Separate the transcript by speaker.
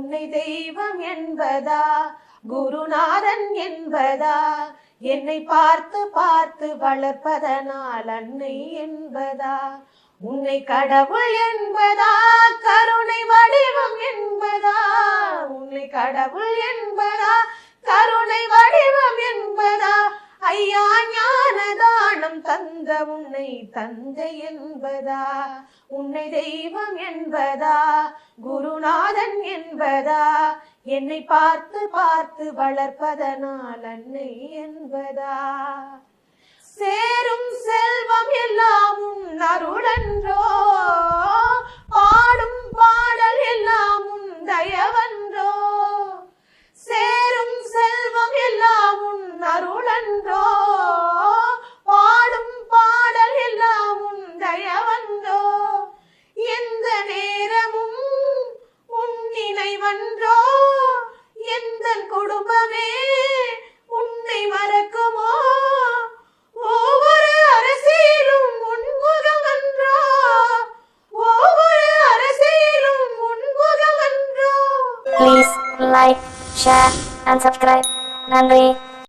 Speaker 1: உன்னை தெய்வம் என்பதா குருநாதன் என்பதா என்னை பார்த்து பார்த்து வளர்ப்பதனால் அன்னை என்பதா உன்னை கடவுள் என்பதா கருணை வடிவம் என்பதா உன்னை கடவுள் என்பதா கருணை வடிவம் என்பதா ஐயா ஞானதானம் தந்த உன்னை தந்தை என்பதா உன்னை தெய்வம் என்பதா குருநாதன் என்பதா என்னை பார்த்து பார்த்து வளர்ப்பதனால் அன்னை என்பதா சேரும் செல்வம் எல்லாம் உன் அருளன்றோ பாடும் பாடல் எல்லாம் உன் தயவன்றோ சேரும் செல்வம் எல்லாம் உன் அருளன்றோ பாடும் பாடல் எல்லாம் உன் தயவன்றோ எந்த நேரமும் உன் நினைவன்றோ எந்த குடும்பமே உன்னை மறக்குமோ ஒவ்வொரு அரசியலும் உன்முகமன்றோ ஒவ்வொரு அரசியலும் உன்முகமன்றோ
Speaker 2: Please like, share and subscribe. நன்றி.